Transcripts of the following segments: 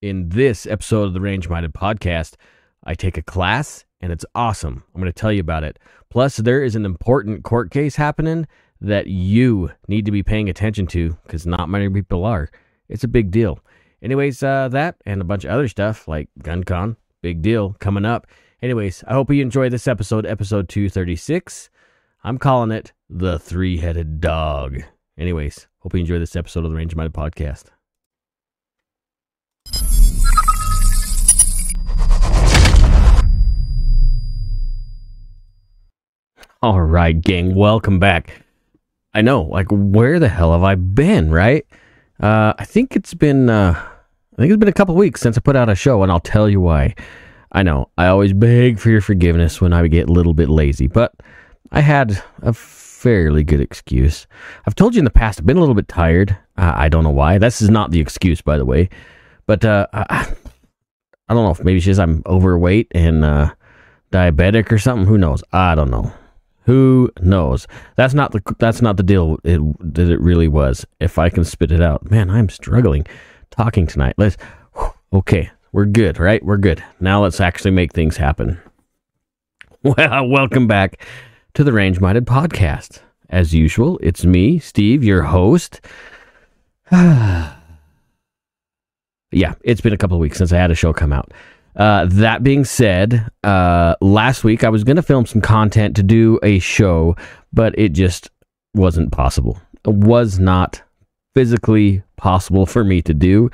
In this episode of the Range Minded Podcast, I take a class and it's awesome. I'm going to tell you about it. Plus, there is an important court case happening that you need to be paying attention to because not many people are. It's a big deal. Anyways, that and a bunch of other stuff like GunCon, big deal coming up. Anyways, I hope you enjoy this episode 236. I'm calling it The Three-Headed Dog. Anyways, hope you enjoy this episode of the Range Minded Podcast. All right, gang, welcome back. I know, like, where the hell have I been, right? I think it's been a couple weeks since I put out a show, and I'll tell you why. I know, I always beg for your forgiveness when I get a little bit lazy, but I had a fairly good excuse. I've told you in the past, I've been a little bit tired. I don't know why. This is not the excuse, by the way. But I don't know if maybe it's just I'm overweight and diabetic or something. Who knows? I don't know. Who knows? That's not the deal that it really was. If I can spit it out. Man, I'm struggling talking tonight. Okay, we're good, right? We're good. Now let's actually make things happen. Well, welcome back to the Range Minded Podcast. As usual, it's me, Steve, your host. Yeah, it's been a couple of weeks since I had a show come out. That being said, last week I was going to film some content to do a show, but it just wasn't possible. It was not physically possible for me to do.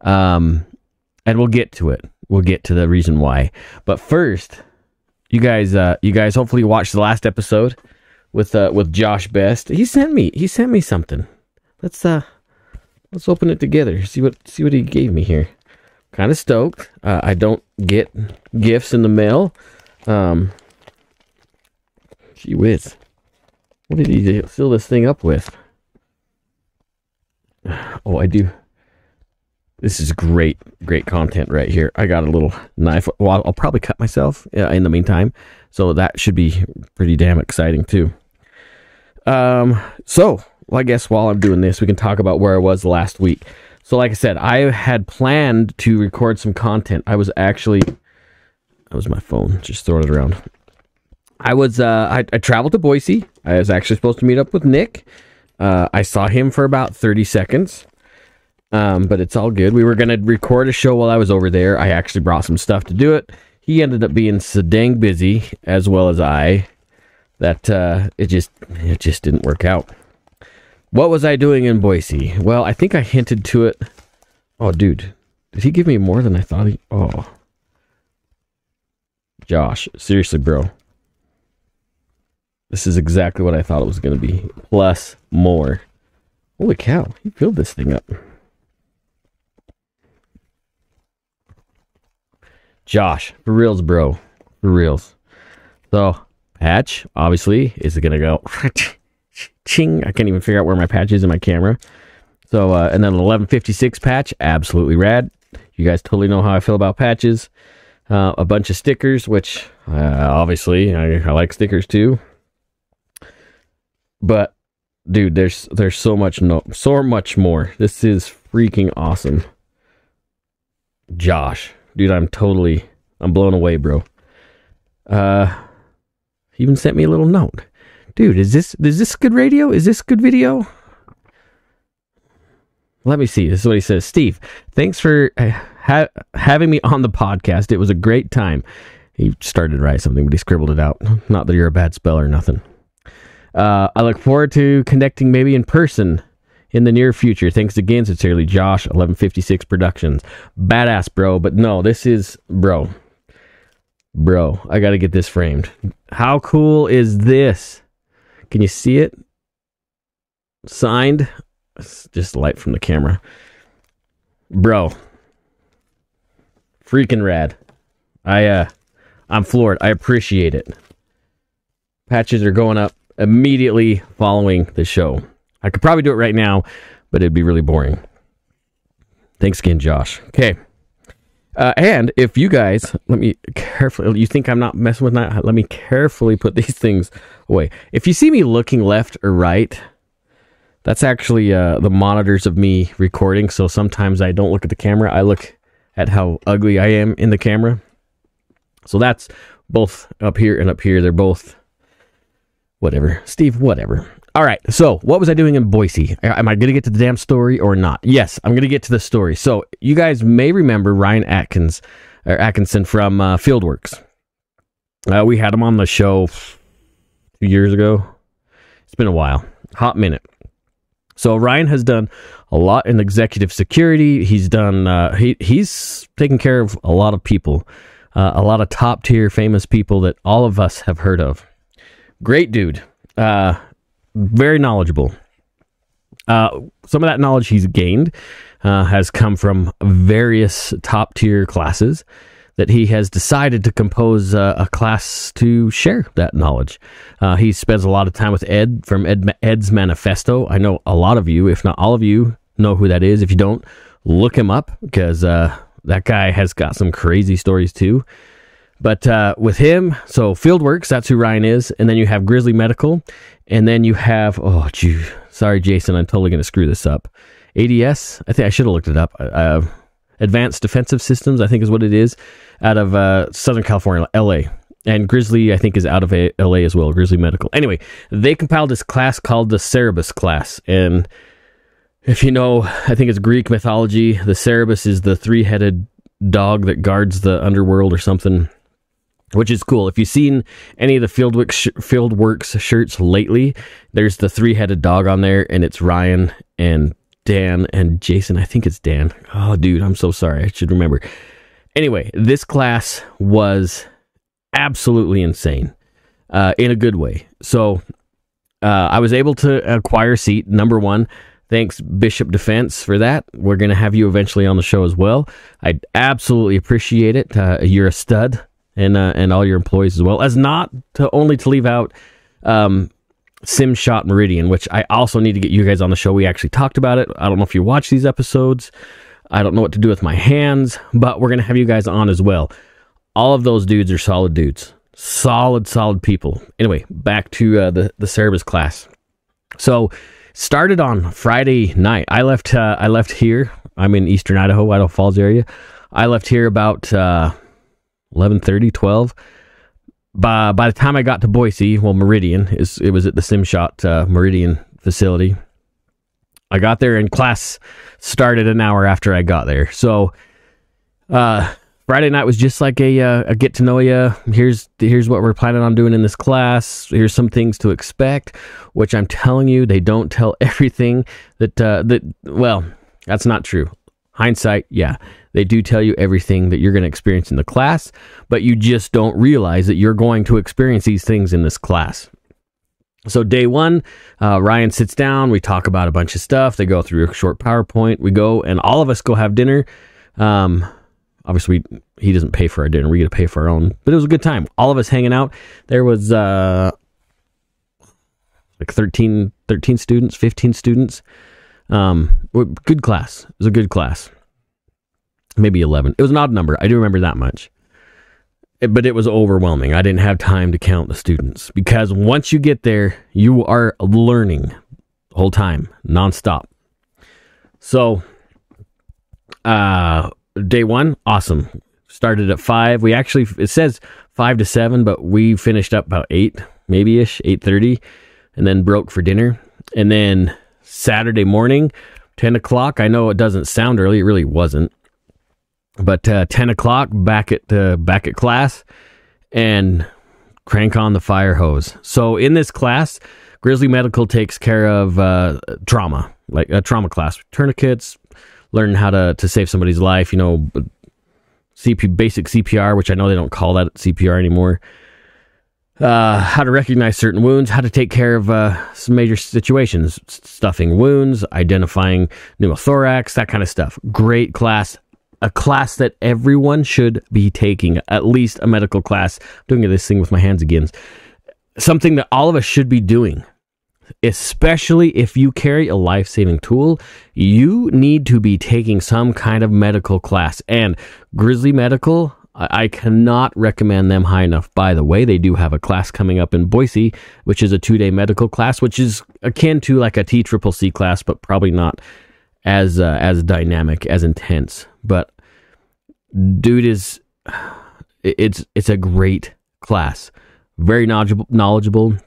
And we'll get to it. We'll get to the reason why. But first, you guys hopefully watched the last episode with Josh Best. He sent me something. Let's open it together. See what he gave me here. Kind of stoked. I don't get gifts in the mail. Gee whiz. What did he fill this thing up with? Oh, I do. This is great content right here. I got a little knife. Well, I'll probably cut myself in the meantime. So that should be pretty damn exciting too. So, I guess while I'm doing this, we can talk about where I was last week. So like I said, I had planned to record some content. That was my phone, just throwing it around. I traveled to Boise. I was actually supposed to meet up with Nick. I saw him for about 30 seconds. But it's all good. We were going to record a show while I was over there. I actually brought some stuff to do it. He ended up being so dang busy, as well as I, that it just didn't work out. What was I doing in Boise? Well, I think I hinted to it. Oh, dude. Did he give me more than I thought he... Oh. Josh, seriously, bro. This is exactly what I thought it was going to be. Plus more. Holy cow. He filled this thing up. Josh, for reals, bro. For reals. So, patch, obviously, is going to go... Ching! I can't even figure out where my patch is in my camera. So, and then an 1156 patch, absolutely rad. You guys totally know how I feel about patches. A bunch of stickers, which obviously I like stickers too. But, dude, there's so much more. This is freaking awesome. Josh, dude, I'm blown away, bro. He even sent me a little note. Dude, is this good radio? Is this good video? Let me see. This is what he says. Steve, thanks for having me on the podcast. It was a great time. He started to write something, but he scribbled it out. Not that you're a bad speller or nothing. I look forward to connecting maybe in person in the near future. Thanks again. Sincerely, Josh, 1156 Productions. Badass, bro. But no, this is... Bro, I got to get this framed. How cool is this? Can you see it? Signed. It's just light from the camera. Bro. Freaking rad. I'm floored. I appreciate it. Patches are going up immediately following the show. I could probably do it right now, but it'd be really boring. Thanks again, Josh. Okay. And if you guys, let me carefully, you think I'm not messing with that? Let me carefully put these things away. If you see me looking left or right, that's actually the monitors of me recording. So sometimes I don't look at the camera. I look at how ugly I am in the camera. So that's both up here and up here. They're both whatever. Steve, whatever. All right. So what was I doing in Boise? Am I going to get to the damn story or not? Yes, I'm going to get to the story. So you guys may remember Ryan Atkinson from Fieldworks. We had him on the show 2 years ago. It's been a while. Hot minute. So Ryan has done a lot in executive security. He's done, he's taken care of a lot of people, a lot of top tier famous people that all of us have heard of. Great dude. Very knowledgeable. Some of that knowledge he's gained has come from various top tier classes that he has decided to compose a class to share that knowledge. He spends a lot of time with Ed from Ed's Manifesto. I know a lot of you, if not all of you, know who that is. If you don't, look him up, because that guy has got some crazy stories too. But with him, so Fieldworks, that's who Ryan is. And then you have Grizzly Medical. And then you have, sorry, Jason, I'm totally going to screw this up. ADS, I think I should have looked it up. Advanced Defensive Systems, I think is what it is, out of Southern California, LA. And Grizzly, I think, is out of LA as well, Grizzly Medical. Anyway, they compiled this class called the Cerberus class. And if you know, I think it's Greek mythology, the Cerberus is the three-headed dog that guards the underworld or something, which is cool. If you've seen any of the Fieldworks shirts lately, there's the three-headed dog on there, and it's Ryan and Dan and Jason. I think it's Dan. Oh, dude, I'm so sorry. I should remember. Anyway, this class was absolutely insane in a good way. So I was able to acquire a seat, number one. Thanks, Bishop Defense, for that. We're going to have you eventually on the show as well. I absolutely appreciate it. You're a stud, and all your employees as well. As not to leave out SimShot Meridian, which I also need to get you guys on the show. We actually talked about it. I don't know if you watch these episodes. I don't know what to do with my hands, but we're going to have you guys on as well. All of those dudes are solid dudes. Solid people. Anyway, back to the Cerberus class. So, started on Friday night. I left here. I'm in eastern Idaho Falls area. I left here about 11:30, 12. By the time I got to Boise, Meridian, it was at the SimShot Meridian facility. I got there and class started an hour after I got there. So Friday night was just like a get to know you. Here's what we're planning on doing in this class. Here's some things to expect, which I'm telling you, they don't tell everything well, that's not true. Hindsight, yeah. They do tell you everything that you're going to experience in the class, but you just don't realize that you're going to experience these things in this class. So day one, Ryan sits down. We talk about a bunch of stuff. They go through a short PowerPoint. We go, and all of us go have dinner. Obviously, he doesn't pay for our dinner. We get to pay for our own. But it was a good time. All of us hanging out. There was like 13 students, 15 students. Good class. It was a good class. Maybe 11. It was an odd number. I do remember that much. But it was overwhelming. I didn't have time to count the students, because once you get there, you are learning the whole time, nonstop. So, day one, awesome. Started at 5. We actually, it says 5 to 7, but we finished up about 8, maybe-ish, 8:30, and then broke for dinner. And then Saturday morning, 10 o'clock. I know it doesn't sound early. It really wasn't. But 10 o'clock, back at class, and crank on the fire hose. So in this class, Grizzly Medical takes care of trauma, like a trauma class. Tourniquets, learn how to save somebody's life, basic CPR, which I know they don't call that CPR anymore. How to recognize certain wounds, how to take care of some major situations, stuffing wounds, identifying pneumothorax, that kind of stuff. Great class. A class that everyone should be taking, at least a medical class. I'm doing this thing with my hands again. Something that all of us should be doing, especially if you carry a life-saving tool. You need to be taking some kind of medical class. And Grizzly Medical, I cannot recommend them high enough. By the way, they do have a class coming up in Boise, which is a 2-day medical class, which is akin to like a TCCC class, but probably not as dynamic, as intense. But dude is it's a great class. Very knowledgeable.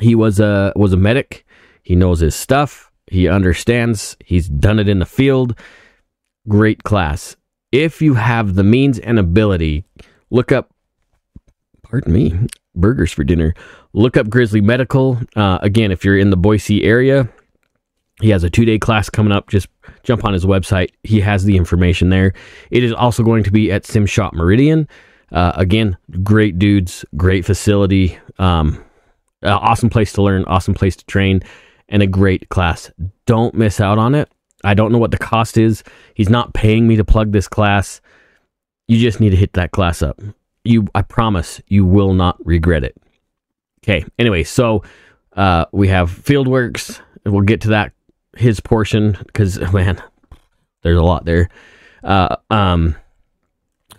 He was a medic. He knows his stuff. He understands. He's done it in the field. Great class. If you have the means and ability, look up, pardon me, burgers for dinner. Look up Grizzly Medical. Again, if you're in the Boise area, he has a 2-day class coming up. Just jump on his website. He has the information there. It is also going to be at Sim Shop Meridian. Again, great dudes, great facility, awesome place to learn, awesome place to train, and a great class. Don't miss out on it. I don't know what the cost is. He's not paying me to plug this class. You just need to hit that class up. I promise you will not regret it. Okay. Anyway, so we have Fieldworks. We'll get to that, his portion, because man, there's a lot there.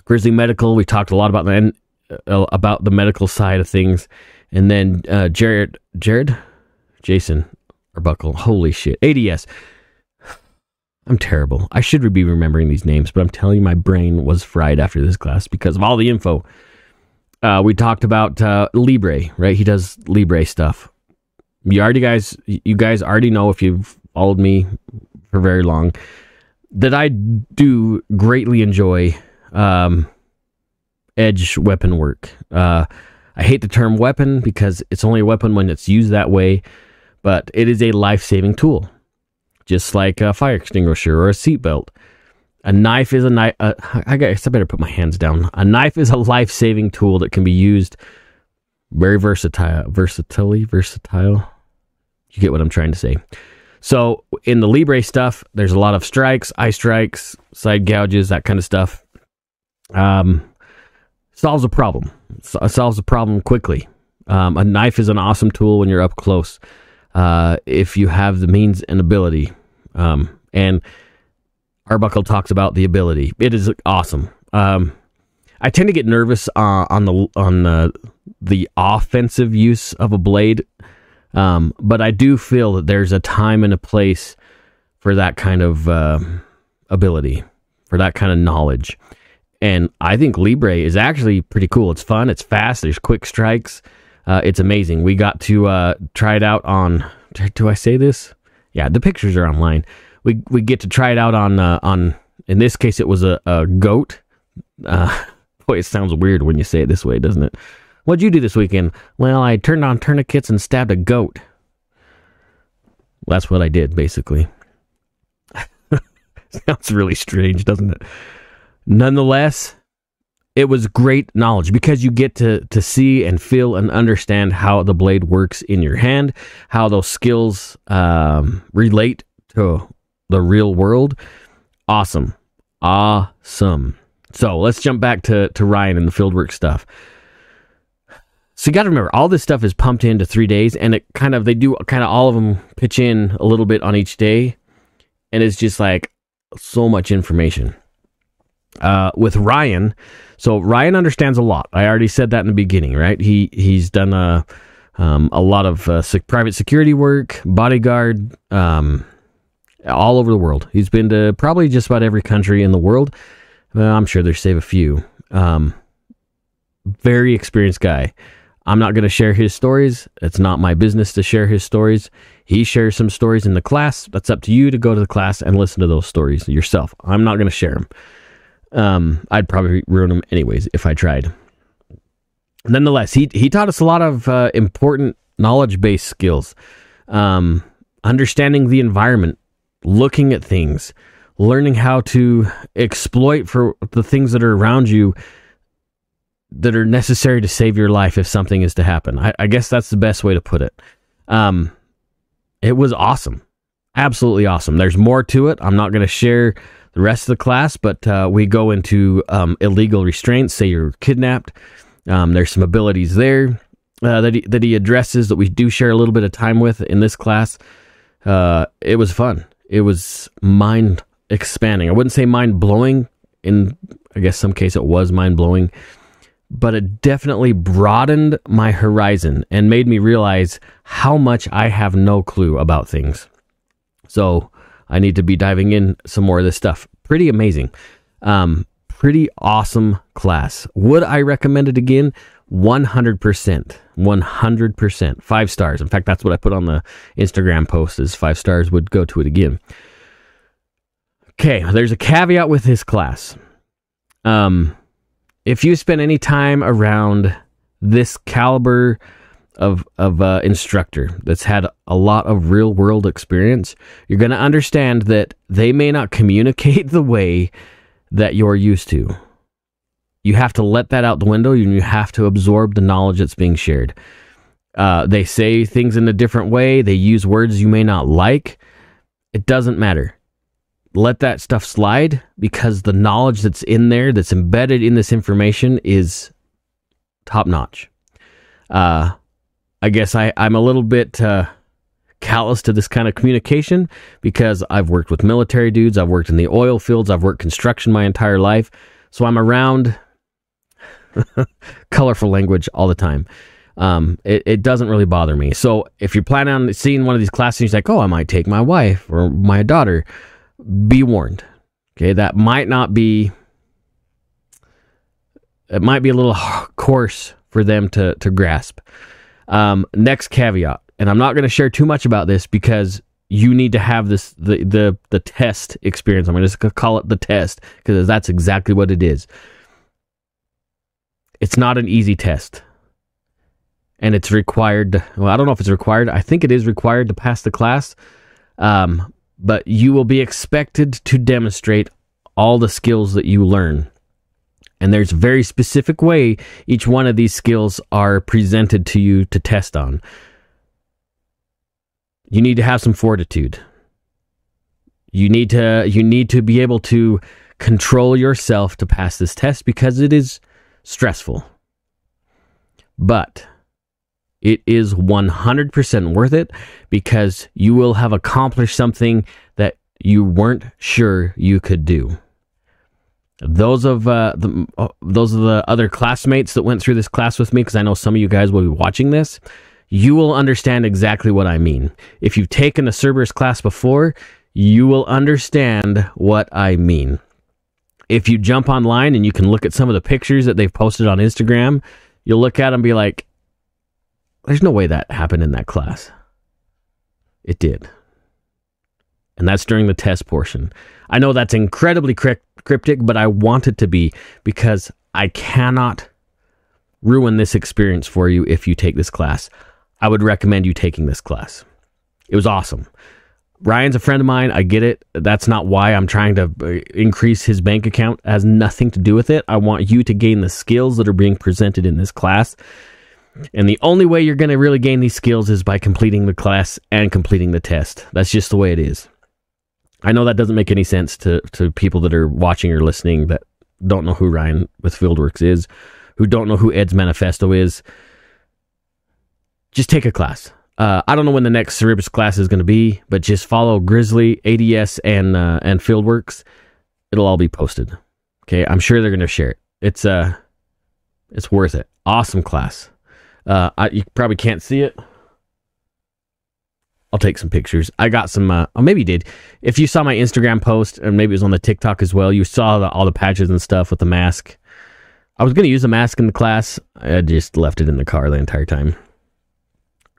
Grizzly Medical. We talked a lot about the medical side of things, and then Jason Arbuckle. Holy shit, ADS. I'm terrible. I should be remembering these names, but I'm telling you, my brain was fried after this class because of all the info. We talked about Libre, right? He does Libre stuff. You guys already know, if you've followed me for very long, that I do greatly enjoy edge weapon work. I hate the term weapon because it's only a weapon when it's used that way, but it is a life-saving tool. Just like a fire extinguisher or a seatbelt. A knife is a knife. I guess I better put my hands down. A knife is a life-saving tool that can be used very versatile. You get what I'm trying to say. So in the Libre stuff, there's a lot of strikes, eye strikes, side gouges, that kind of stuff. Solves a problem. Solves a problem quickly. A knife is an awesome tool when you're up close. If you have the means and ability. And Arbuckle talks about the ability. It is awesome. I tend to get nervous on the offensive use of a blade, but I do feel that there's a time and a place for that kind of ability, for that kind of knowledge. And I think Libre is actually pretty cool. It's fun. It's fast. There's quick strikes. It's amazing. We got to try it out on. Do I say this? Yeah, the pictures are online. We get to try it out on. In this case, it was a goat. Boy, it sounds weird when you say it this way, doesn't it? What'd you do this weekend? Well, I turned on tourniquets and stabbed a goat. Well, that's what I did, basically. Sounds really strange, doesn't it? Nonetheless, it was great knowledge because you get to see and feel and understand how the blade works in your hand, how those skills relate to the real world. Awesome. So let's jump back to Ryan and the fieldwork stuff. So you got to remember, all this stuff is pumped into 3 days, and they do all of them pitch in a little bit on each day, and it's just like so much information. With Ryan, so Ryan understands a lot. I already said that in the beginning, right? He's done a lot of private security work, bodyguard, all over the world. He's been to probably just about every country in the world. I'm sure there's save a few. Very experienced guy. I'm not going to share his stories. It's not my business to share his stories. He shares some stories in the class. That's up to you to go to the class and listen to those stories yourself. I'm not going to share them. I'd probably ruin them anyways if I tried. Nonetheless, he taught us a lot of important knowledge-based skills. Understanding the environment, looking at things, learning how to exploit for the things that are around you that are necessary to save your life if something is to happen. I guess that's the best way to put it. It was awesome. Absolutely awesome. There's more to it. I'm not going to share the rest of the class, but we go into illegal restraints, say you're kidnapped. There's some abilities there that he addresses that we do share a little bit of time with in this class. It was fun. It was mind expanding. I wouldn't say mind blowing. In I guess some case it was mind blowing, but it definitely broadened my horizon and made me realize how much I have no clue about things. So I need to be diving in some more of this stuff. Pretty amazing. pretty awesome class. Would I recommend it again? 100%. 100%. 5 stars. In fact, that's what I put on the Instagram post is 5 stars, would go to it again. Okay, there's a caveat with this class. If you spend any time around this caliber of instructor that's had a lot of real world experience, you're going to understand that they may not communicate the way that you're used to. You have to let that out the window, and you have to absorb the knowledge that's being shared. They say things in a different way. They use words you may not like. It doesn't matter. Let that stuff slide, because the knowledge that's in there, that's embedded in this information, is top notch. I guess I'm a little bit callous to this kind of communication, because I've worked with military dudes, I've worked in the oil fields, I've worked construction my entire life, so I'm around colorful language all the time. It doesn't really bother me. So if you're planning on seeing one of these classes, you're like, oh, I might take my wife or my daughter, be warned. Okay, that might not be, it might be a little coarse for them to grasp. Next caveat, and I'm not going to share too much about this because you need to have this the test experience. I'm just going to call it the test, because that's exactly what it is. It's not an easy test. And it's required, well, I don't know if it's required. I think it is required to pass the class. But you will be expected to demonstrate all the skills that you learn. And there's a very specific way each one of these skills are presented to you to test on. You need to have some fortitude. You need to be able to control yourself to pass this test, because it is stressful. But it is 100% worth it, because you will have accomplished something that you weren't sure you could do. Those of the other classmates that went through this class with me, because I know some of you guys will be watching this, you will understand exactly what I mean. If you've taken a Cerberus class before, you will understand what I mean. If you jump online and you can look at some of the pictures that they've posted on Instagram, you'll look at them and be like, there's no way that happened in that class. It did. And that's during the test portion. I know that's incredibly cryptic, but I want it to be, because I cannot ruin this experience for you if you take this class. I would recommend you taking this class. It was awesome. Ryan's a friend of mine. I get it. That's not why I'm trying to increase his bank account. It has nothing to do with it. I want you to gain the skills that are being presented in this class. And the only way you're going to really gain these skills is by completing the class and completing the test. That's just the way it is. I know that doesn't make any sense to people that are watching or listening that don't know who Ryan with Fieldworks is, who don't know who Ed's Manifesto is. Just take a class. I don't know when the next Cerberus class is going to be, but just follow Grizzly, ADS, and Fieldworks. It'll all be posted. Okay, I'm sure they're going to share it. It's worth it. Awesome class. You probably can't see it. I'll take some pictures. I got some, maybe you did. If you saw my Instagram post, and maybe it was on the TikTok as well, you saw all the patches and stuff with the mask. I was going to use a mask in the class. I just left it in the car the entire time.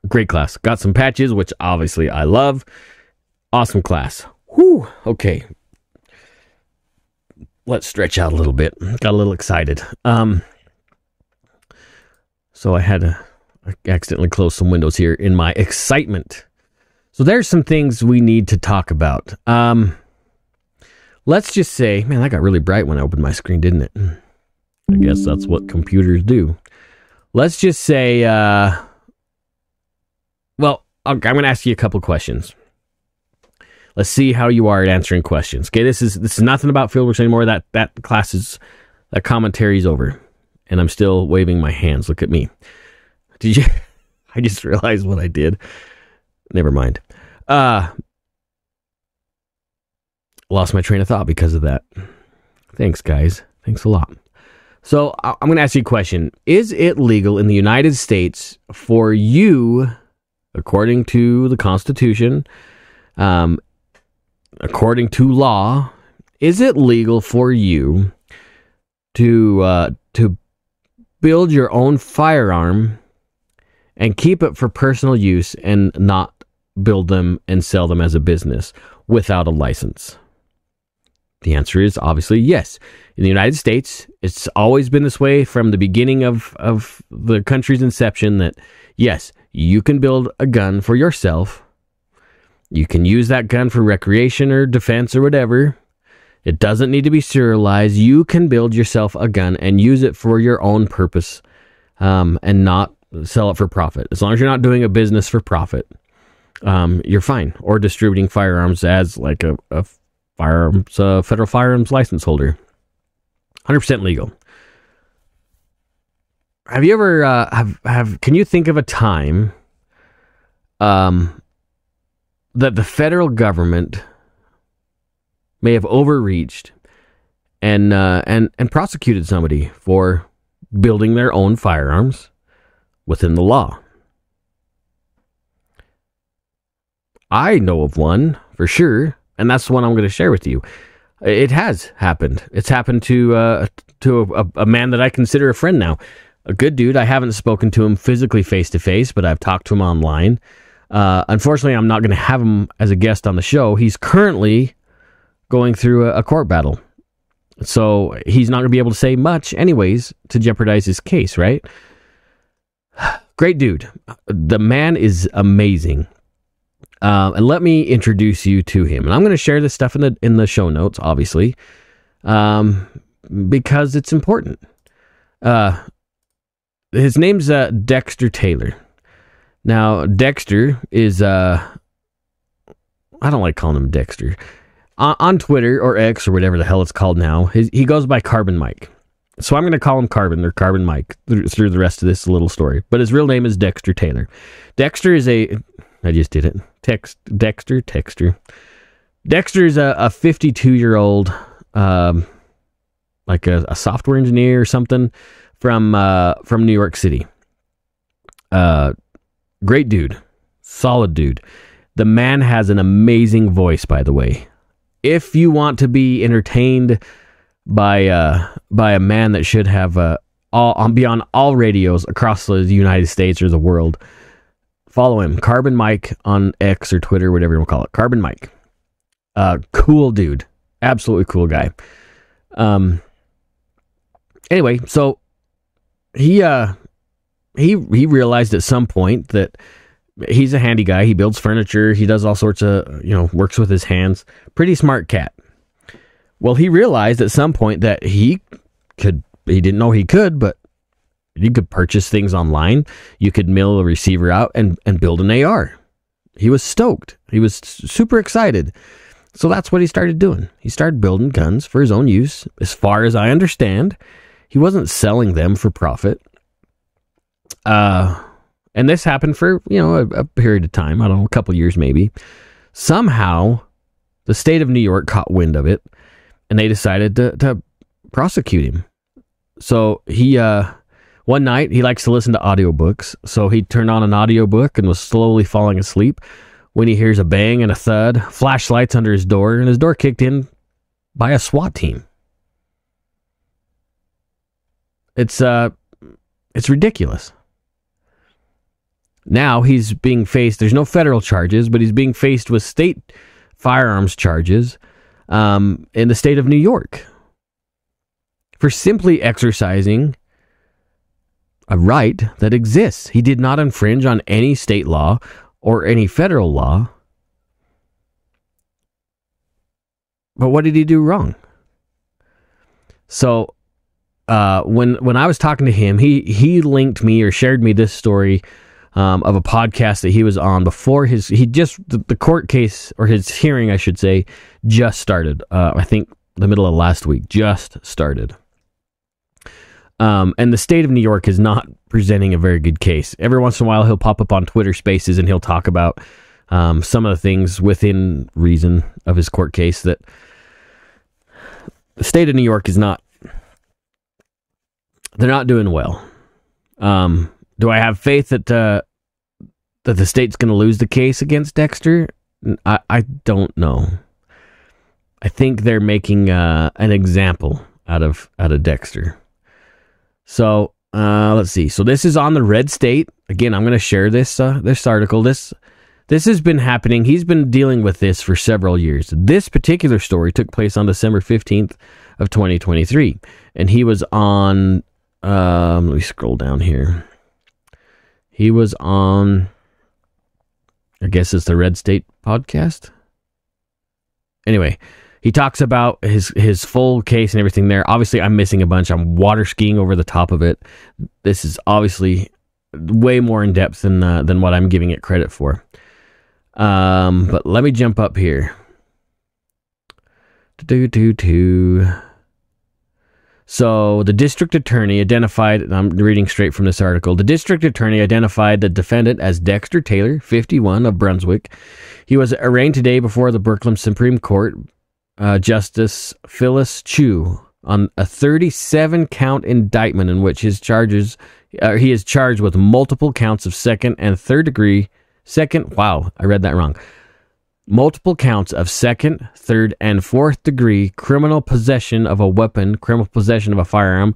Great class. Got some patches, which obviously I love. Awesome class. Whew. Okay. Let's stretch out a little bit. Got a little excited. So I accidentally closed some windows here in my excitement. So there's some things we need to talk about. Let's just say, man, that got really bright when I opened my screen, didn't it? I guess that's what computers do. Let's just say, well, I'm going to ask you a couple questions. Let's see how you are at answering questions. Okay, this is nothing about Fieldworks anymore. That commentary is over. And I'm still waving my hands. Look at me. Did you? I just realized what I did. Never mind. Lost my train of thought because of that. Thanks, guys. Thanks a lot. So I'm going to ask you a question. Is it legal in the United States for you, according to the Constitution, according to law, is it legal for you to build your own firearm and keep it for personal use and not build them and sell them as a business without a license? The answer is obviously yes. In the United States, it's always been this way from the beginning of the country's inception, that yes, you can build a gun for yourself. You can use that gun for recreation or defense or whatever. It doesn't need to be serialized. You can build yourself a gun and use it for your own purpose, and not sell it for profit. As long as you're not doing a business for profit, you're fine. Or distributing firearms as like a federal firearms license holder. 100% legal. Have you ever can you think of a time that the federal government may have overreached and prosecuted somebody for building their own firearms within the law? I know of one for sure, and that's the one I'm going to share with you. It has happened. It's happened to a man that I consider a friend now. A good dude. I haven't spoken to him physically face to face, but I've talked to him online. Unfortunately, I'm not going to have him as a guest on the show. He's currently going through a court battle, so he's not going to be able to say much anyways to jeopardize his case, right? Great dude. The man is amazing. And let me introduce you to him. And I'm going to share this stuff in the show notes, obviously, because it's important. His name's Dexter Taylor. Now, Dexter is I don't like calling him Dexter. On Twitter or X or whatever the hell it's called now, he goes by Carbon Mike. So I'm going to call him Carbon or Carbon Mike through the rest of this little story. But his real name is Dexter Taylor. Dexter is I just did it. Dexter. Dexter is a 52-year-old, like a software engineer or something from New York City. Great dude. Solid dude. The man has an amazing voice, by the way. If you want to be entertained by a man that should have be on all radios across the United States or the world, follow him. Carbon Mike on X or Twitter, whatever you want to call it. Carbon Mike. Cool dude. Absolutely cool guy. Anyway, so he realized at some point that he's a handy guy. He builds furniture. He does all sorts of, works with his hands. Pretty smart cat. Well, he realized at some point that he didn't know he could, but you could purchase things online. You could mail a receiver out and build an AR. He was stoked. He was super excited. So that's what he started doing. He started building guns for his own use. As far as I understand, he wasn't selling them for profit. And this happened for, a period of time. I don't know, a couple years maybe. Somehow, the state of New York caught wind of it, and they decided to prosecute him. So he, one night, he likes to listen to audiobooks. So he turned on an audiobook and was slowly falling asleep when he hears a bang and a thud, flashlights under his door, and his door kicked in by a SWAT team. It's ridiculous. Now he's being faced, there's no federal charges, but he's being faced with state firearms charges in the state of New York for simply exercising a right that exists. He did not infringe on any state law or any federal law. But what did he do wrong? So when I was talking to him, he linked me or shared me this story of a podcast that he was on before the court case, or his hearing, I should say, just started. I think the middle of last week, just started. And the state of New York is not presenting a very good case. Every once in a while, he'll pop up on Twitter Spaces and he'll talk about some of the things within reason of his court case that the state of New York is not, they're not doing well. Do I have faith that the state's going to lose the case against Dexter? I don't know. I think they're making an example out of Dexter. So let's see. So this is on the red state. Again, I'm going to share this article. This has been happening. He's been dealing with this for several years. This particular story took place on December 15th of 2023, and he was on. Let me scroll down here. He was on. I guess it's the Red State podcast. Anyway, he talks about his full case and everything there. Obviously, I'm missing a bunch. I'm water skiing over the top of it. This is obviously way more in depth than what I'm giving it credit for. But let me jump up here. So the district attorney identified, I'm reading straight from this article, the district attorney identified the defendant as Dexter Taylor, 51, of Brunswick. He was arraigned today before the Brooklyn Supreme Court, Justice Phyllis Chu, on a 37-count indictment in which he is charged with multiple counts of multiple counts of second, third, and fourth degree criminal possession of a weapon, criminal possession of a firearm,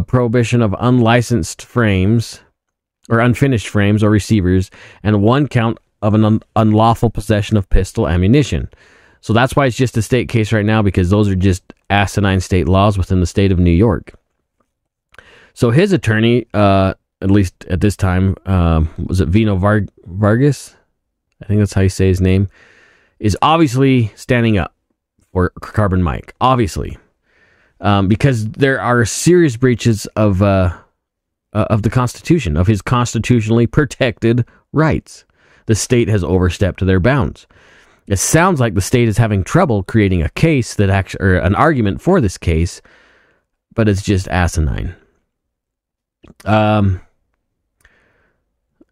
prohibition of unlicensed frames or unfinished frames or receivers, and one count of an unlawful possession of pistol ammunition. So that's why it's just a state case right now, because those are just asinine state laws within the state of New York. So his attorney, at least at this time, was it Vino Vargas? I think that's how you say his name, is obviously standing up for Carbon Mike, obviously, because there are serious breaches of the Constitution, of his constitutionally protected rights. The state has overstepped their bounds. It sounds like the state is having trouble creating a case or an argument for this case, but it's just asinine.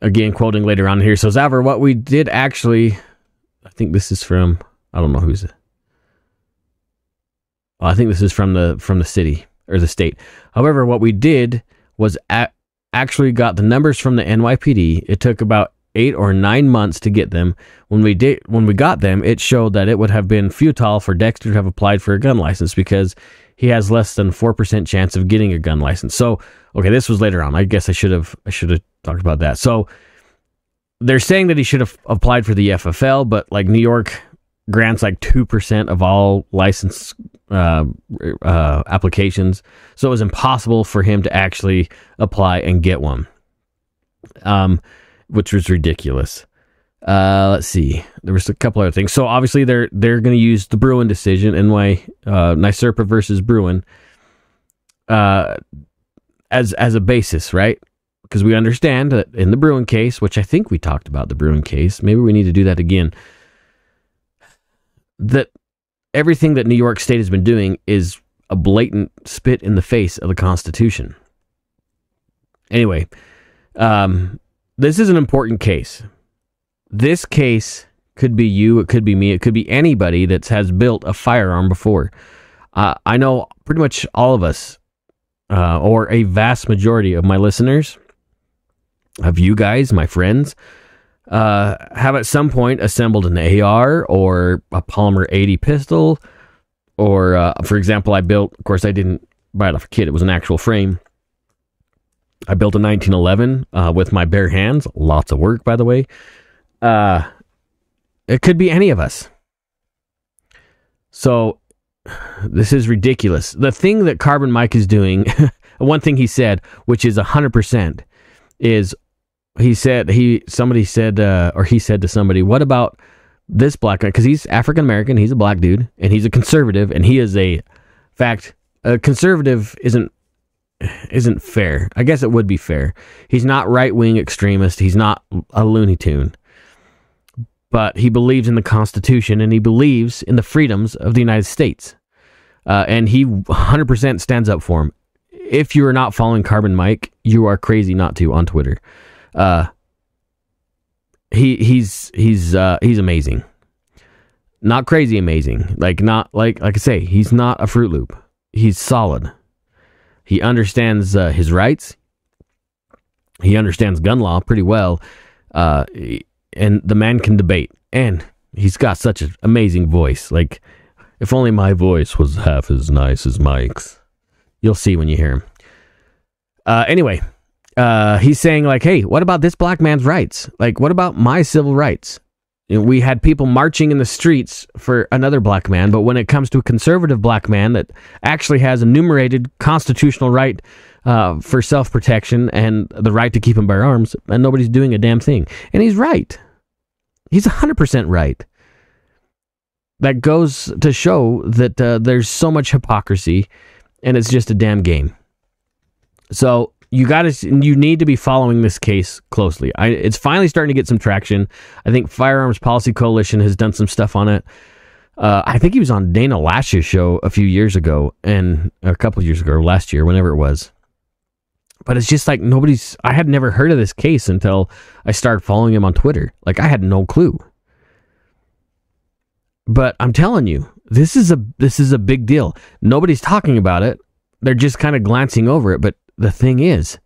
Again, quoting later on here. So, Zavr, what we did actually, I think this is from, I don't know who's it. Well, I think this is from the city or the state. However, what we did was actually got the numbers from the NYPD. It took about 8 or 9 months to get them. When we got them, it showed that it would have been futile for Dexter to have applied for a gun license because he has less than 4% chance of getting a gun license. So, okay, this was later on. I guess I should have talked about that. So they're saying that he should have applied for the FFL, but like New York grants like 2% of all license applications. So it was impossible for him to actually apply and get one, which was ridiculous. Let's see. There was a couple other things. So obviously they're going to use the Bruin decision, NYSERPA versus Bruin, as a basis, right? Because we understand that in the Bruin case, which I think we talked about the Bruin case, maybe we need to do that again, that everything that New York State has been doing is a blatant spit in the face of the Constitution. Anyway, this is an important case. This case could be you, it could be me, it could be anybody that has built a firearm before. I know pretty much all of us, or a vast majority of my listeners, of you guys, my friends, have at some point assembled an AR or a Palmer 80 pistol, or, for example, I built, of course I didn't buy it off a kit, it was an actual frame. I built a 1911 with my bare hands, lots of work, by the way. It could be any of us. So, this is ridiculous. The thing that Carbon Mike is doing, one thing he said, which is 100%, is he said to somebody, what about this black guy? Because he's African American, he's a black dude, and he's a conservative, and he is a conservative isn't fair. I guess it would be fair. He's not right-wing extremist. He's not a Looney Tune. But he believes in the Constitution, and he believes in the freedoms of the United States. And he 100% stands up for him. If you are not following Carbon Mike, you are crazy not to on Twitter. He's amazing. Not crazy amazing. Like I say, he's not a Fruit Loop. He's solid. He understands his rights. He understands gun law pretty well. And the man can debate. And he's got such an amazing voice. Like, If only my voice was half as nice as Mike's. You'll see when you hear him. Anyway, he's saying like, hey, what about this black man's rights? Like, what about my civil rights? You know, we had people marching in the streets for another black man, but when it comes to a conservative black man that actually has enumerated constitutional right for self-protection and the right to keep and bear arms, and nobody's doing a damn thing. And he's right. He's 100% right. That goes to show that there's so much hypocrisy, and it's just a damn game. So you need to be following this case closely. It's finally starting to get some traction. I think Firearms Policy Coalition has done some stuff on it. I think he was on Dana Lash's show a few years ago, and a couple of years ago, or last year, whenever it was. But it's just like I had never heard of this case until I started following him on Twitter. Like, I had no clue. But I'm telling you, this is a big deal. Nobody's talking about it. They're just kind of glancing over it. But the thing is,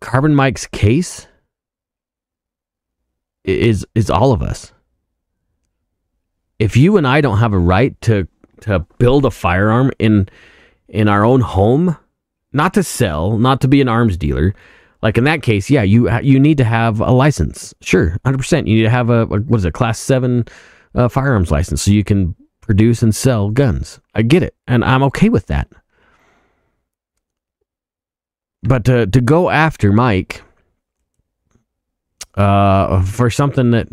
Carbon Mike's case is all of us. If you and I don't have a right to build a firearm in our own home, not to sell, not to be an arms dealer, like in that case, yeah, you need to have a license. Sure, 100%. You need to have a Class 7 firearms license so you can produce and sell guns. I get it, and I'm okay with that. But to go after Mike for something that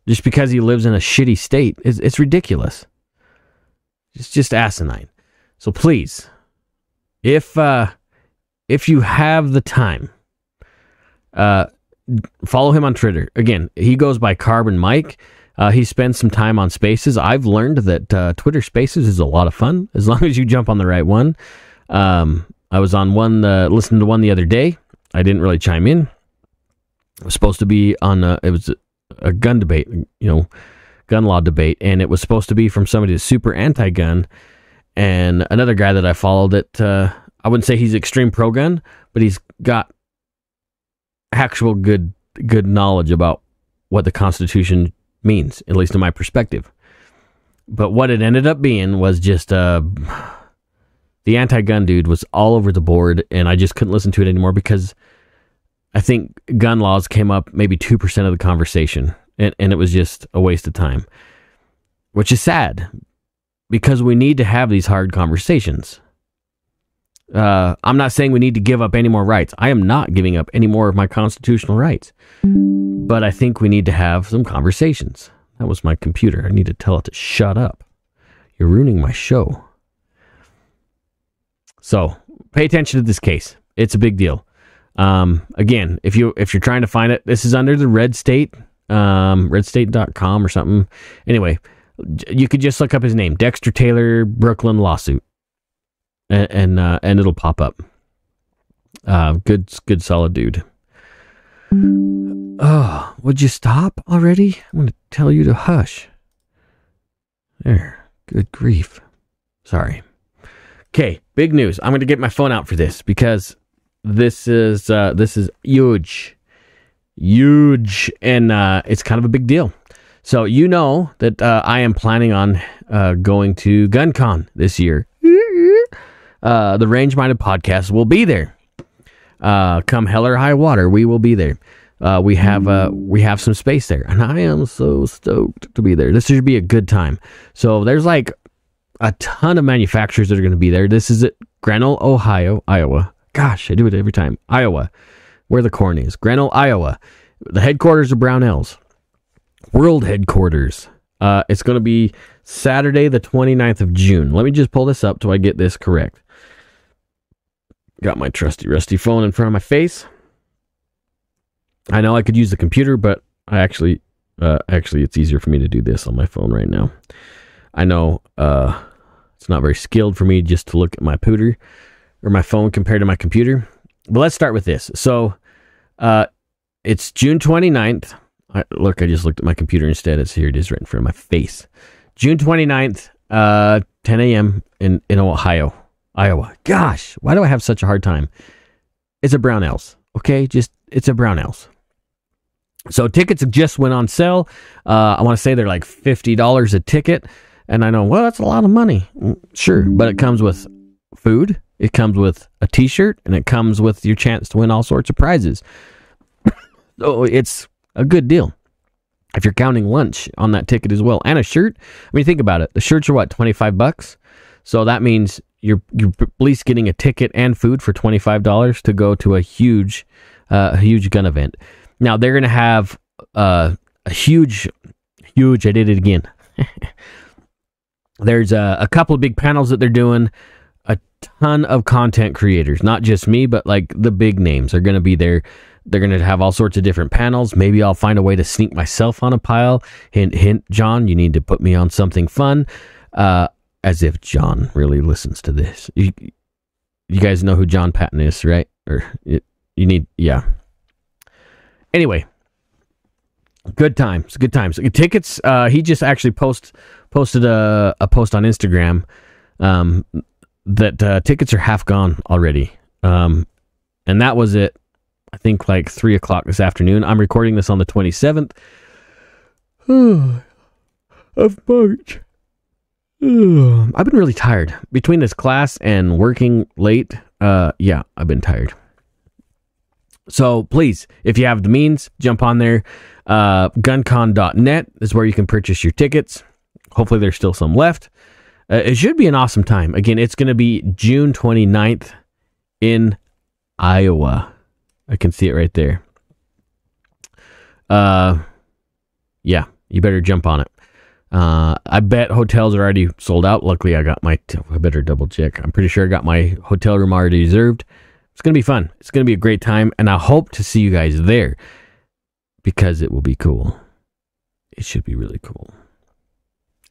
just because he lives in a shitty state, it's ridiculous. It's just asinine. So please, if you have the time, follow him on Twitter. Again, he goes by Carbon Mike. He spends some time on Spaces. I've learned that Twitter Spaces is a lot of fun as long as you jump on the right one. I was on one, listening to one the other day. I didn't really chime in. It was supposed to be on, it was a gun debate, gun law debate, and it was supposed to be from somebody that's super anti-gun, and another guy that I followed that, I wouldn't say he's extreme pro-gun, but he's got actual good knowledge about what the Constitution means, at least in my perspective. But what it ended up being was just the anti-gun dude was all over the board, and I just couldn't listen to it anymore because I think gun laws came up maybe 2% of the conversation, and it was just a waste of time, which is sad because we need to have these hard conversations. I'm not saying we need to give up any more rights. I am not giving up any more of my constitutional rights, but I think we need to have some conversations. That was my computer. I need to tell it to shut up. You're ruining my show. So pay attention to this case. It's a big deal. Again, if you're trying to find it, this is under the Red State, redstate.com or something. Anyway, you could just look up his name, Dexter Taylor Brooklyn lawsuit, and it'll pop up. Good solid dude. Oh, would you stop already? I'm going to tell you to hush. There. Good grief. Sorry. Okay, big news. I'm going to get my phone out for this because this is huge, and it's kind of a big deal. So you know that I am planning on going to GunCon this year. The Range Minded Podcast will be there. Come hell or high water, we will be there. We have some space there, and I am so stoked to be there. This should be a good time. So there's like a ton of manufacturers that are going to be there. This is at Grinnell, Iowa. Gosh, I do it every time. Iowa, where the corn is. Grinnell, Iowa. The headquarters of Brownells. World headquarters. It's going to be Saturday, the 29th of June. Let me just pull this up till I get this correct. Got my trusty, rusty phone in front of my face. I know I could use the computer, but I actually, it's easier for me to do this on my phone right now. I know it's not very skilled for me just to look at my pooter or my phone compared to my computer. But let's start with this. So it's June 29th. I just looked at my computer instead. Here it is right in front of my face. June 29th, 10 a.m. in Ohio, Iowa. Gosh, why do I have such a hard time? It's a Brownells, okay? It's a Brownells. So tickets just went on sale. I want to say they're like $50 a ticket. And I know, well, that's a lot of money. Sure, but it comes with food, it comes with a t-shirt, and it comes with your chance to win all sorts of prizes. So it's a good deal. If you're counting lunch on that ticket as well, and a shirt. I mean, think about it. The shirts are what, $25? So that means you're at least getting a ticket and food for $25 to go to a huge gun event. Now they're going to have a huge, I did it again. There's a couple of big panels that they're doing. A ton of content creators, not just me, but like the big names are going to be there. They're going to have all sorts of different panels. Maybe I'll find a way to sneak myself on a pile. Hint, hint, John, you need to put me on something fun. As if John really listens to this. You guys know who John Patton is, right? Yeah. Anyway, good times. Tickets, he just actually posted a post on Instagram that tickets are half gone already. And that was it, I think, like 3 o'clock this afternoon. I'm recording this on the 27th of March. I've been really tired. Between this class and working late, I've been tired. So please, if you have the means, jump on there. Guncon.net is where you can purchase your tickets. Hopefully there's still some left. It should be an awesome time. Again, it's going to be June 29th in Iowa. I can see it right there. You better jump on it. I bet hotels are already sold out. Luckily, I better double check. I'm pretty sure I got my hotel room already reserved. It's going to be fun. It's going to be a great time, and I hope to see you guys there because it will be cool. It should be really cool.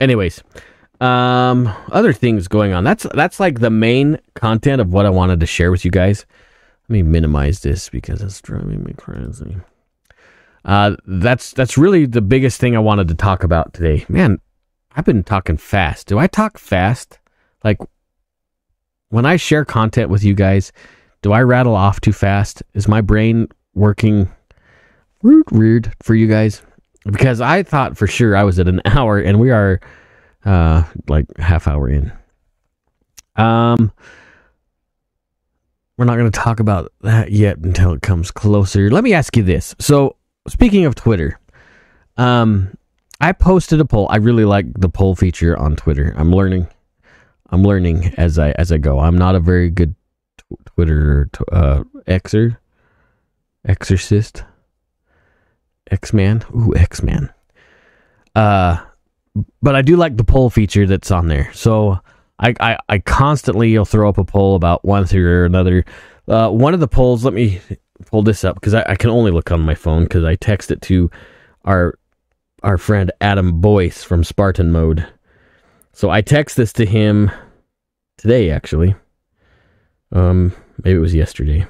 Anyways, other things going on. That's like the main content of what I wanted to share with you guys. Let me minimize this because it's driving me crazy. That's really the biggest thing I wanted to talk about today. Man, I've been talking fast. Do I talk fast? Like, when I share content with you guys, do I rattle off too fast? Is my brain working weird for you guys? Because I thought for sure I was at an hour, and we are like half hour in. We're not going to talk about that yet until it comes closer. Let me ask you this. So, speaking of Twitter, I posted a poll. I really like the poll feature on Twitter. I'm learning as I go. I'm not a very good Twitter exorcist. X-Man. Ooh, X-Man. But I do like the poll feature that's on there. So I constantly will throw up a poll about one thing or another. One of the polls, let me pull this up because I can only look on my phone because I text it to our friend Adam Boyce from Spartan Mode. So I text this to him today, actually. Maybe it was yesterday.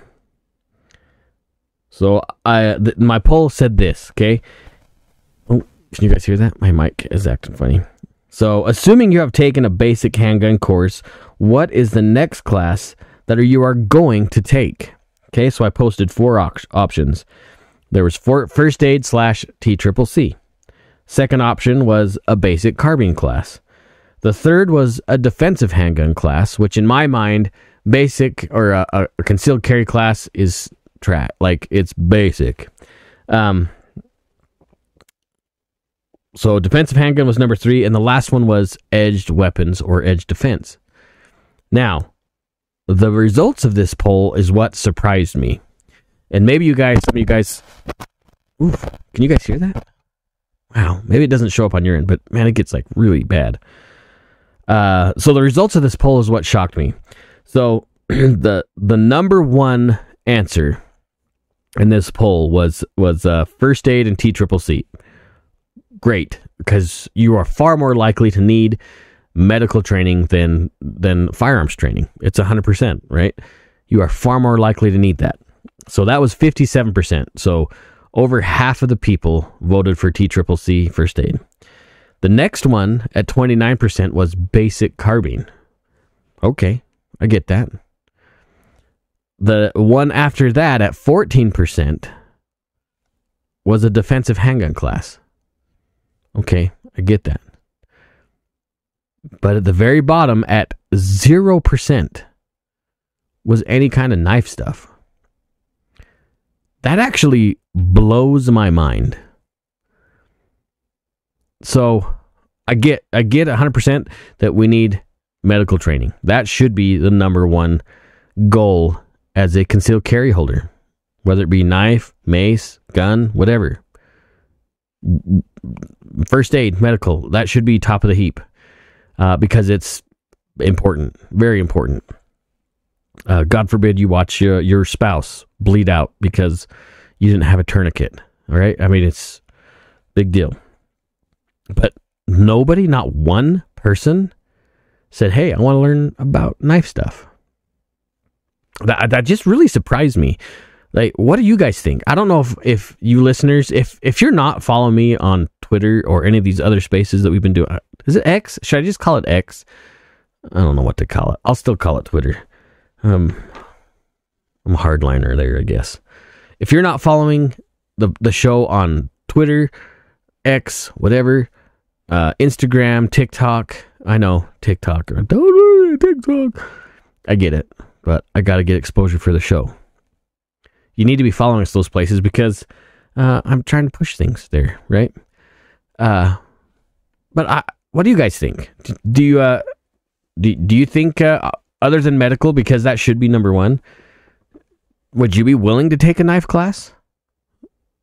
So my poll said this, okay? Oh, can you guys hear that? My mic is acting funny. So, assuming you have taken a basic handgun course, what is the next class that you are going to take? Okay, so I posted 4 options. There was first aid / TCCC. Second option was a basic carbine class. The third was a defensive handgun class, which in my mind, basic or a concealed carry class is like it's basic. So defensive handgun was number 3, and the last one was edged weapons or edge defense. Now, the results of this poll is what surprised me. And maybe some of you guys, oof, can you guys hear that? Wow, maybe it doesn't show up on your end, but man, it gets like really bad. So the results of this poll is what shocked me. So the number 1 answer in this poll was first aid and TCCC. Great, because you are far more likely to need medical training than firearms training. It's 100%, right? You are far more likely to need that. So that was 57%. So over half of the people voted for TCCC first aid. The next one at 29% was basic carbine. Okay, I get that. The one after that at 14% was a defensive handgun class. Okay, I get that. But at the very bottom, at 0%, was any kind of knife stuff. That actually blows my mind. So I get 100% that we need medical training. That should be the number one goal as a concealed carry holder, whether it be knife, mace, gun, whatever. First aid, medical, that should be top of the heap because it's important, very important. God forbid you watch your spouse bleed out because you didn't have a tourniquet. All right, I mean, it's a big deal. But nobody, not one person, said, "Hey, I want to learn about knife stuff." That just really surprised me. Like, what do you guys think? I don't know if you listeners, if you're not following me on Twitter or any of these other spaces that we've been doing, is it X? Should I just call it X? I don't know what to call it. I'll still call it Twitter. I'm a hardliner there, I guess. If you're not following the show on Twitter, X, whatever, Instagram, TikTok, I know TikTok. TikTok. I get it, but I got to get exposure for the show. You need to be following us those places because I'm trying to push things there, right? But what do you guys think? Do you think other than medical, because that should be number one, would you be willing to take a knife class?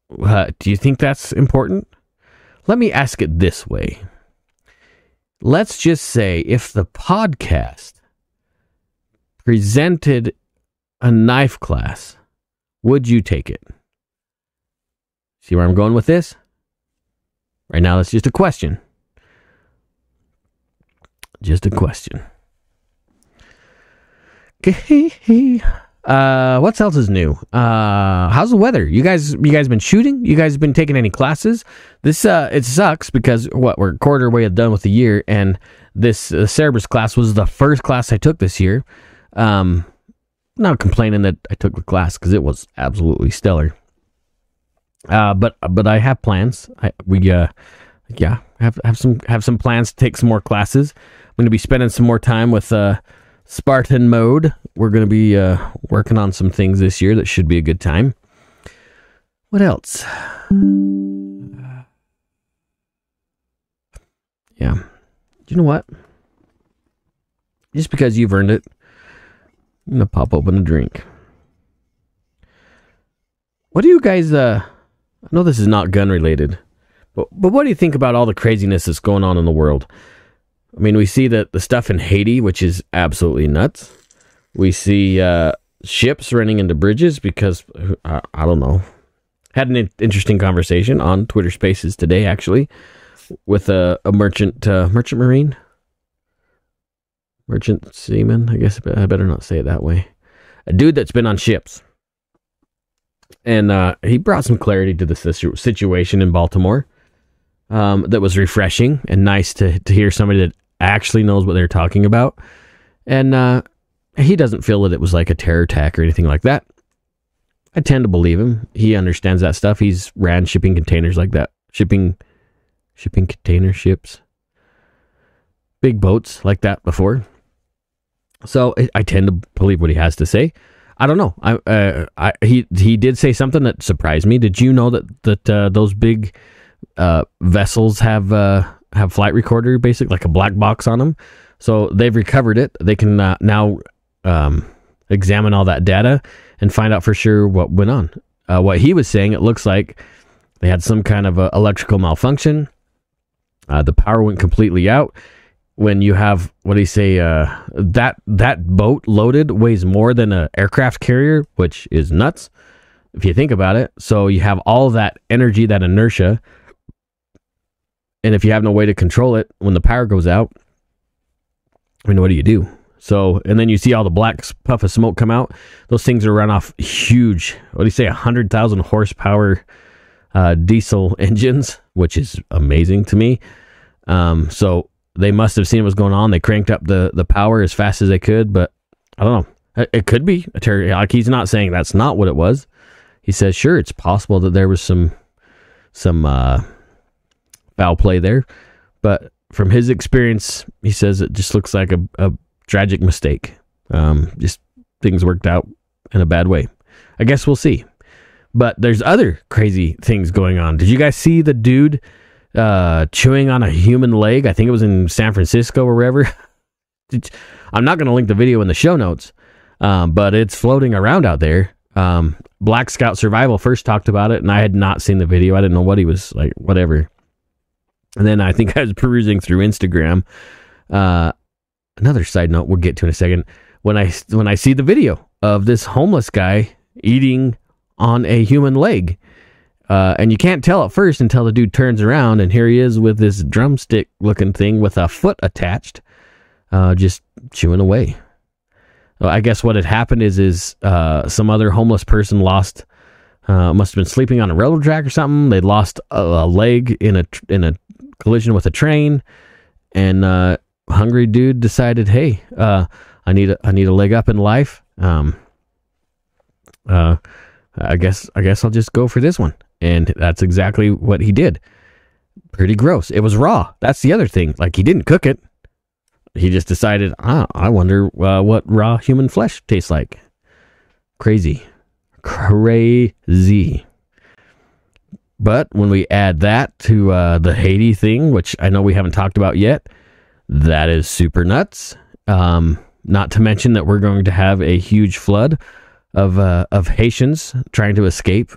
Do you think that's important? Let me ask it this way. Let's just say if the podcast presented a knife class, would you take it? See where I'm going with this? Right now, that's just a question. Just a question. Okay. What else is new? How's the weather? You guys been shooting? You guys been taking any classes? This it sucks because we're a quarter way done with the year, and this Cerberus class was the first class I took this year. Not complaining that I took the class because it was absolutely stellar. But I have plans. Have some plans to take some more classes. I'm going to be spending some more time with Spartan mode. We're going to be working on some things this year that should be a good time. What else? Yeah. Do you know what? Just because you've earned it, I'm going to pop open a drink. What do you guys, I know this is not gun related, but what do you think about all the craziness that's going on in the world? I mean, we see the stuff in Haiti, which is absolutely nuts. We see ships running into bridges because, I don't know. Had an interesting conversation on Twitter Spaces today, actually, with a merchant marine. Merchant seaman, I guess I better not say it that way. A dude that's been on ships. And he brought some clarity to the situation in Baltimore that was refreshing and nice to hear somebody that actually knows what they're talking about. And he doesn't feel that it was like a terror attack or anything like that. I tend to believe him. He understands that stuff. He's ran shipping containers like that. Shipping container ships. Big boats like that before. So I tend to believe what he has to say. I don't know. He did say something that surprised me. Did you know that those big vessels have flight recorder, basically like a black box on them? So they've recovered it. They can now examine all that data and find out for sure what went on. What he was saying, it looks like they had some kind of electrical malfunction. The power went completely out. When you have, what do you say, that boat loaded weighs more than an aircraft carrier, which is nuts if you think about it. So you have all that energy, that inertia, and if you have no way to control it when the power goes out, I mean, what do you do? So, and then you see all the black puff of smoke come out. Those things are run off huge, what do you say, 100,000 horsepower diesel engines, which is amazing to me. So they must have seen what was going on. They cranked up the power as fast as they could, but I don't know. It could be a terror. Like, he's not saying that's not what it was. He says, sure, it's possible that there was some foul play there, but from his experience, he says it just looks like a tragic mistake. Just things worked out in a bad way. I guess we'll see. But there's other crazy things going on. Did you guys see the dude chewing on a human leg? I think it was in San Francisco or wherever. I'm not going to link the video in the show notes, but it's floating around out there. Black Scout Survival first talked about it, and I had not seen the video. I didn't know what he was like, whatever. And then I think I was perusing through Instagram. Another side note we'll get to in a second. When I see the video of this homeless guy eating on a human leg, and you can't tell at first until the dude turns around, and here he is with this drumstick looking thing with a foot attached, just chewing away. Well, I guess what had happened is some other homeless person lost, must have been sleeping on a railroad track or something. They'd lost a leg in a collision with a train, and hungry dude decided, hey, I need a leg up in life. I guess I'll just go for this one. And that's exactly what he did. Pretty gross. It was raw. That's the other thing. Like, he didn't cook it. He just decided, I wonder what raw human flesh tastes like. Crazy. But when we add that to the Haiti thing, which I know we haven't talked about yet, that is super nuts. Not to mention that we're going to have a huge flood of Haitians trying to escape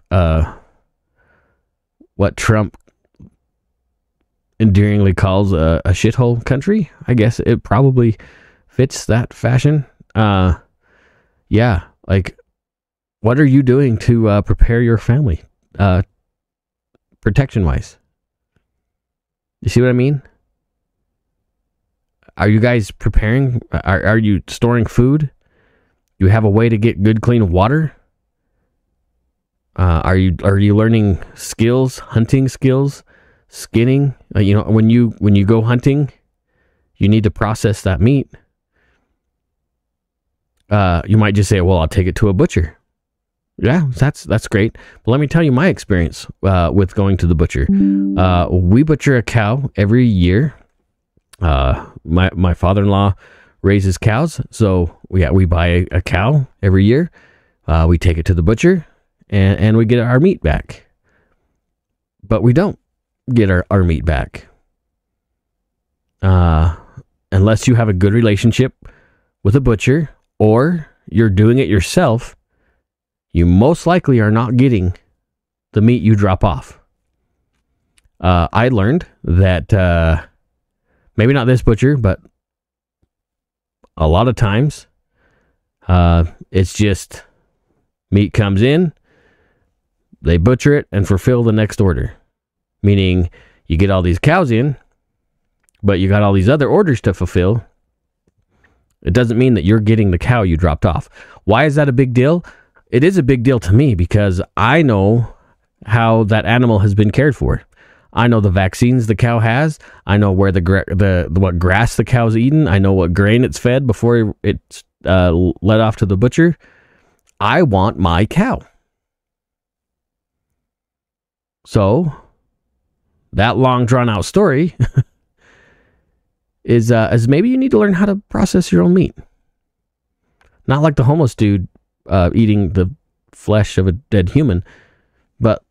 what Trump endearingly calls a shithole country. I guess it probably fits that fashion. Yeah, like, what are you doing to prepare your family, protection-wise? You see what I mean? Are you guys preparing? Are you storing food? Do you have a way to get good, clean water? Are you learning skills, hunting skills, skinning? When you go hunting, you need to process that meat. You might just say, well, I'll take it to a butcher. Yeah, that's great. But let me tell you my experience with going to the butcher. We butcher a cow every year. My father-in-law raises cows, so we buy a cow every year. We take it to the butcher, and we get our meat back. But we don't get our meat back unless you have a good relationship with a butcher, or you're doing it yourself. You most likely are not getting the meat you drop off. I learned that maybe not this butcher, but a lot of times it's just meat comes in, they butcher it and fulfill the next order. Meaning you get all these cows in, but you got all these other orders to fulfill. It doesn't mean that you're getting the cow you dropped off. Why is that a big deal? It is a big deal to me because I know how that animal has been cared for. I know the vaccines the cow has. I know where what grass the cow's eaten. I know what grain it's fed before it's let off to the butcher. I want my cow. So that long drawn out story is maybe you need to learn how to process your own meat. Not like the homeless dude eating the flesh of a dead human, but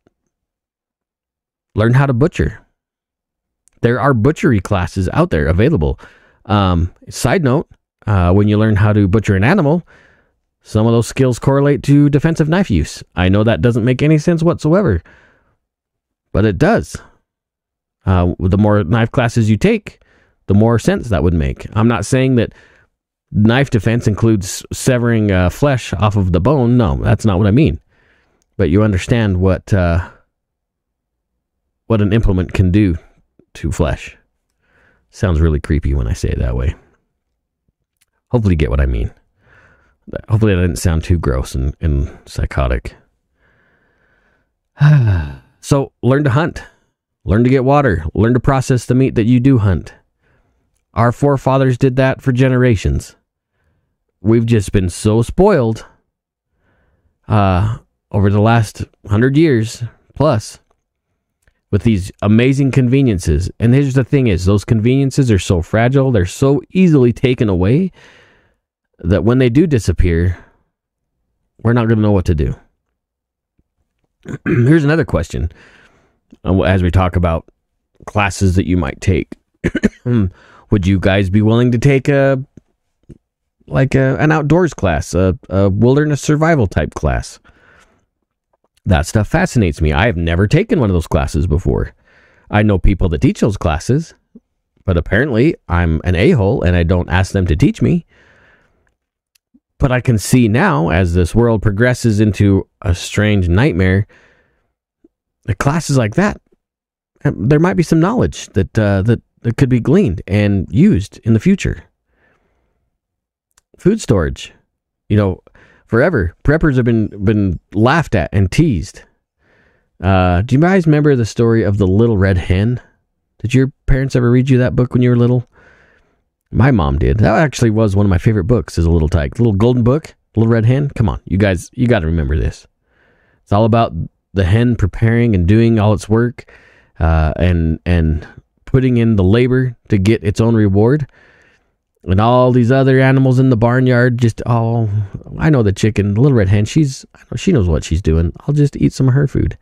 learn how to butcher. There are butchery classes out there available. Side note, when you learn how to butcher an animal, some of those skills correlate to defensive knife use. I know that doesn't make any sense whatsoever, but it does. The more knife classes you take, the more sense that would make. I'm not saying that knife defense includes severing flesh off of the bone. No, that's not what I mean. But you understand what an implement can do to flesh. Sounds really creepy when I say it that way. Hopefully you get what I mean. Hopefully that didn't sound too gross and psychotic. So learn to hunt. Learn to get water. Learn to process the meat that you do hunt. Our forefathers did that for generations. We've just been so spoiled over the last 100 years plus with these amazing conveniences. And here's the thing is, those conveniences are so fragile, they're so easily taken away, that when they do disappear, we're not going to know what to do. Here's another question. As we talk about classes that you might take, would you guys be willing to take an outdoors class, a wilderness survival type class? That stuff fascinates me. I have never taken one of those classes before. I know people that teach those classes, but apparently I'm an a-hole and I don't ask them to teach me. But I can see now, as this world progresses into a strange nightmare, the classes like that, there might be some knowledge that could be gleaned and used in the future. Food storage. Forever, preppers have been laughed at and teased. Do you guys remember the story of the Little Red Hen? Did your parents ever read you that book when you were little? My mom did. That actually was one of my favorite books as a little tyke. The little golden book, Little Red Hen. Come on, you guys, you got to remember this. It's all about the hen preparing and doing all its work, and putting in the labor to get its own reward. And all these other animals in the barnyard I know the chicken, the Little Red Hen, she knows what she's doing. I'll just eat some of her food.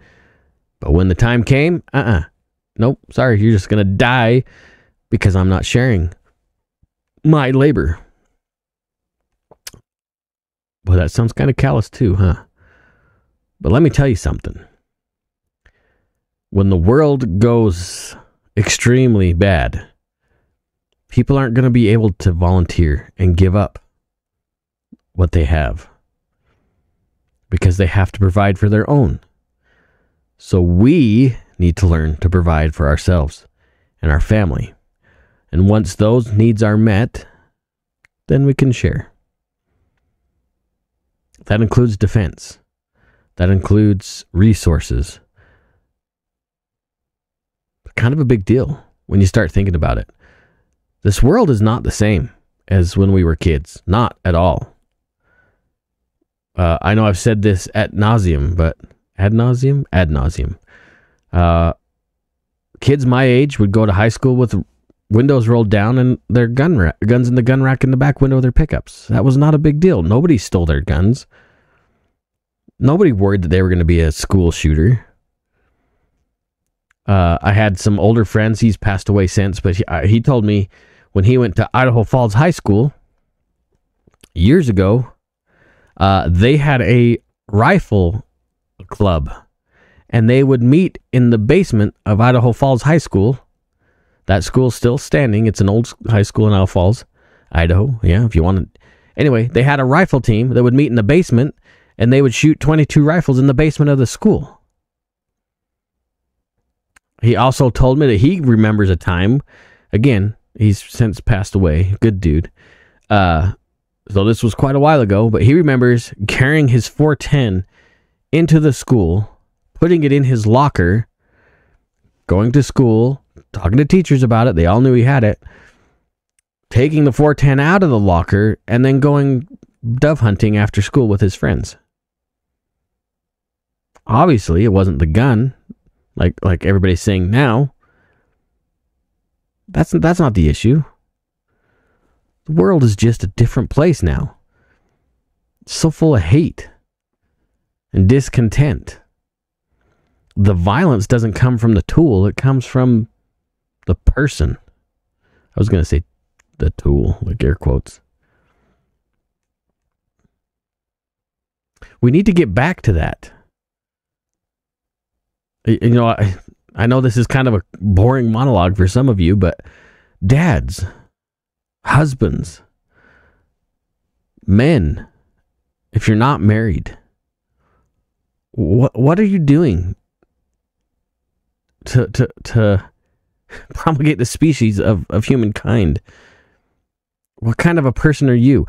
But when the time came, nope, sorry, you're just going to die because I'm not sharing my labor. Well, that sounds kind of callous too, huh? But let me tell you something. When the world goes extremely bad, people aren't going to be able to volunteer and give up what they have because they have to provide for their own. So we need to learn to provide for ourselves and our family. And once those needs are met, then we can share. That includes defense. That includes resources. Kind of a big deal when you start thinking about it. This world is not the same as when we were kids. Not at all. I know I've said this ad nauseum. Kids my age would go to high school with windows rolled down and their guns in the gun rack in the back window of their pickups. That was not a big deal. Nobody stole their guns. Nobody worried that they were going to be a school shooter. I had some older friends. He's passed away since, but he told me when he went to Idaho Falls High School years ago, they had a rifle club, and they would meet in the basement of Idaho Falls High School. That school's still standing. It's an old high school in Idaho Falls, Idaho. Yeah, if you want to. Anyway, they had a rifle team that would meet in the basement, and they would shoot 22 rifles in the basement of the school. He also told me that he remembers a time, again, he's since passed away, good dude. So this was quite a while ago, but he remembers carrying his 410 into the school, putting it in his locker, going to school, talking to teachers about it. They all knew he had it. Taking the 410 out of the locker and then going dove hunting after school with his friends. Obviously, it wasn't the gun. Like everybody's saying now. That's not the issue. The world is just a different place now. It's so full of hate and discontent. The violence doesn't come from the tool, it comes from the person. I was going to say the tool, like air quotes. We need to get back to that. I know this is kind of a boring monologue for some of you, but dads, husbands, men, if you're not married, what are you doing to promulgate the species of humankind? What kind of a person are you?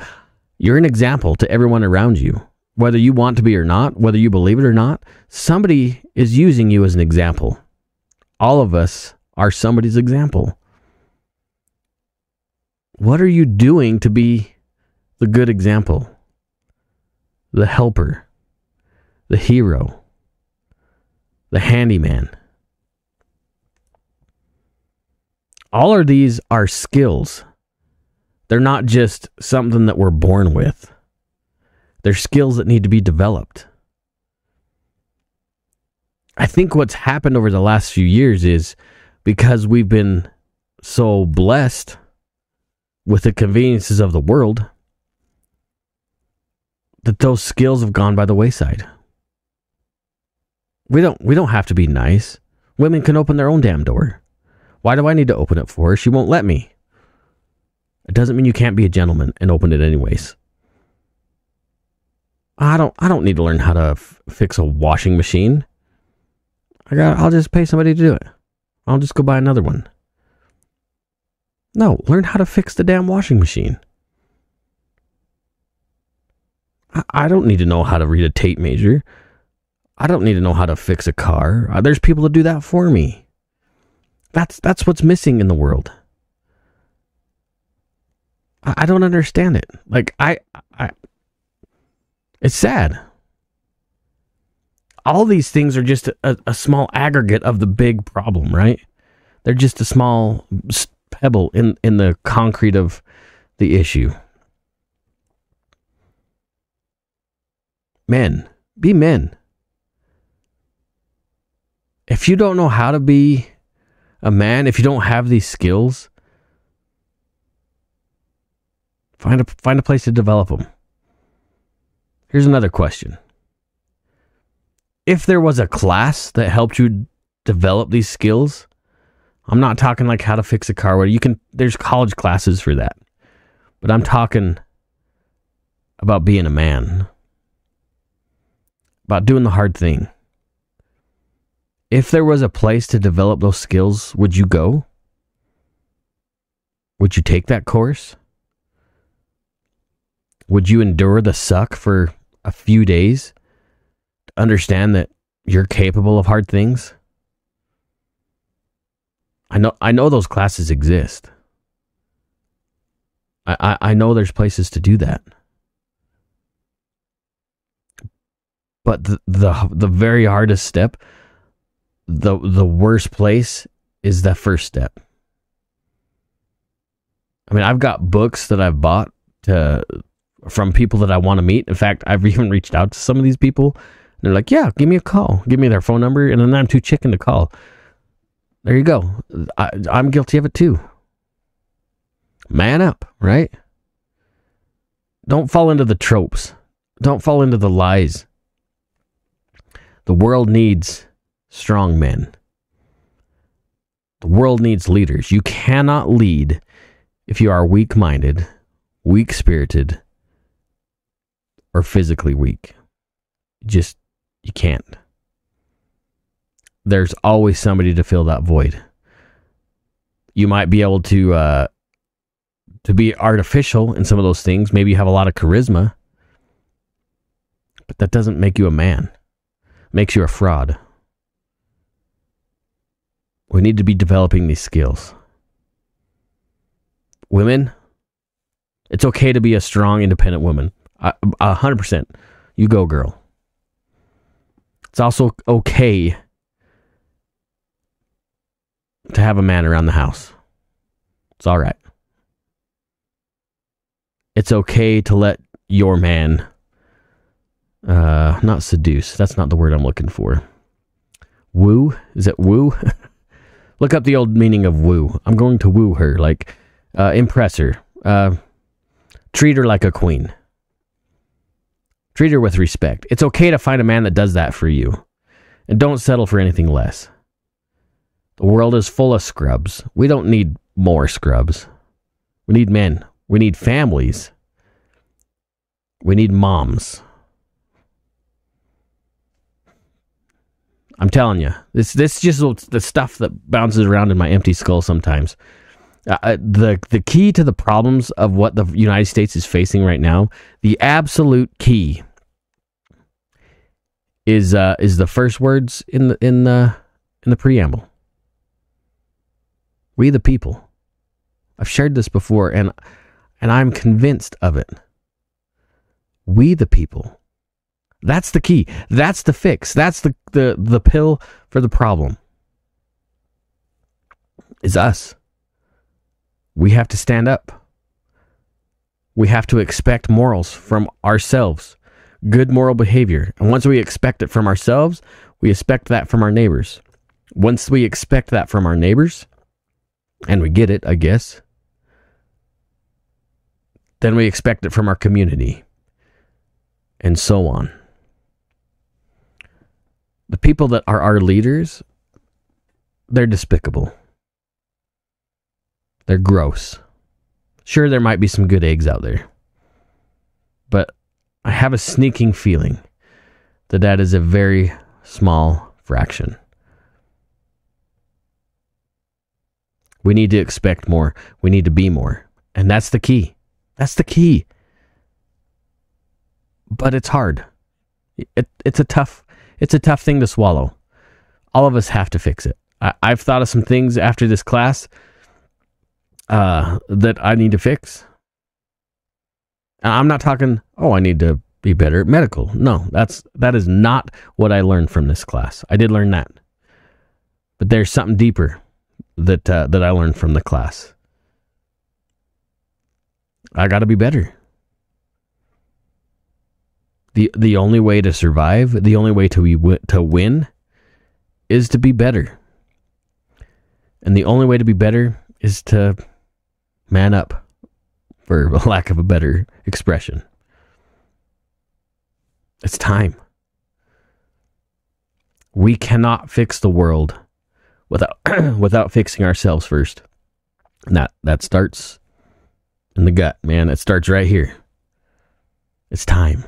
You're an example to everyone around you. Whether you want to be or not, whether you believe it or not, somebody is using you as an example. All of us are somebody's example. What are you doing to be the good example? The helper, the hero, the handyman? All of these are skills. They're not just something that we're born with. They're skills that need to be developed. I think what's happened over the last few years is because we've been so blessed with the conveniences of the world that those skills have gone by the wayside. We don't have to be nice. Women can open their own damn door. Why do I need to open it for her? She won't let me. It doesn't mean you can't be a gentleman and open it anyways. I don't need to learn how to fix a washing machine. I'll just pay somebody to do it. I'll just go buy another one. No, learn how to fix the damn washing machine. I don't need to know how to read a tape measure. I don't need to know how to fix a car. There's people to do that for me. That's what's missing in the world. I don't understand it. Like, it's sad. All these things are just a small aggregate of the big problem, right? They're just a small pebble in the concrete of the issue. Men, be men. If you don't know how to be a man, if you don't have these skills, find a place to develop them. Here's another question. If there was a class that helped you develop these skills, I'm not talking like how to fix a car. Where there's college classes for that. But I'm talking about being a man. About doing the hard thing. If there was a place to develop those skills, would you go? Would you take that course? Would you endure the suck for a few days to understand that you're capable of hard things? I know those classes exist. I know there's places to do that. But the very hardest step, the worst place, is the first step. I mean, I've got books that I've bought from people that I want to meet. In fact, I've even reached out to some of these people. They're like, yeah, give me a call. Give me their phone number. And then I'm too chicken to call. There you go. I'm guilty of it too. Man up, right? Don't fall into the tropes. Don't fall into the lies. The world needs strong men. The world needs leaders. You cannot lead if you are weak-minded, weak-spirited, or physically weak. You can't. There's always somebody to fill that void. You might be able to be artificial in some of those things. Maybe you have a lot of charisma, but that doesn't make you a man. It makes you a fraud. We need to be developing these skills. Women, it's okay to be a strong, independent woman. 100%. You go, girl. It's also okay to have a man around the house. It's all right. It's okay to let your man not seduce. That's not the word I'm looking for. Woo? Is it woo? Look up the old meaning of woo. I'm going to woo her, like impress her. Treat her like a queen. Treat her with respect. It's okay to find a man that does that for you. And don't settle for anything less. The world is full of scrubs. We don't need more scrubs. We need men. We need families. We need moms. I'm telling you, this just the stuff that bounces around in my empty skull sometimes. The key to the problems of what the United States is facing right now, the absolute key is the first words in the preamble. We the people. I've shared this before, and I'm convinced of it. We the people. That's the key. That's the fix. That's the pill for the problem. Is us. we have to stand up. We have to expect morals from ourselves, good moral behavior. And once we expect it from ourselves, we expect that from our neighbors. Once we expect that from our neighbors, and we get it, I guess, then we expect it from our community, and so on. The people that are our leaders, they're despicable. They're gross. Sure, there might be some good eggs out there, but I have a sneaking feeling that that is a very small fraction. We need to expect more. We need to be more. And that's the key. That's the key. But it's hard. It's a tough thing to swallow. All of us have to fix it. I've thought of some things after this class that I need to fix. And I'm not talking, I need to be better at medical. No, that is not what I learned from this class. I did learn that. But there's something deeper that I learned from the class. I got to be better. The only way to survive, the only way to win is to be better. And the only way to be better is to man up, for lack of a better expression. It's time. We cannot fix the world without fixing ourselves first. And that starts in the gut, man. It starts right here. It's time.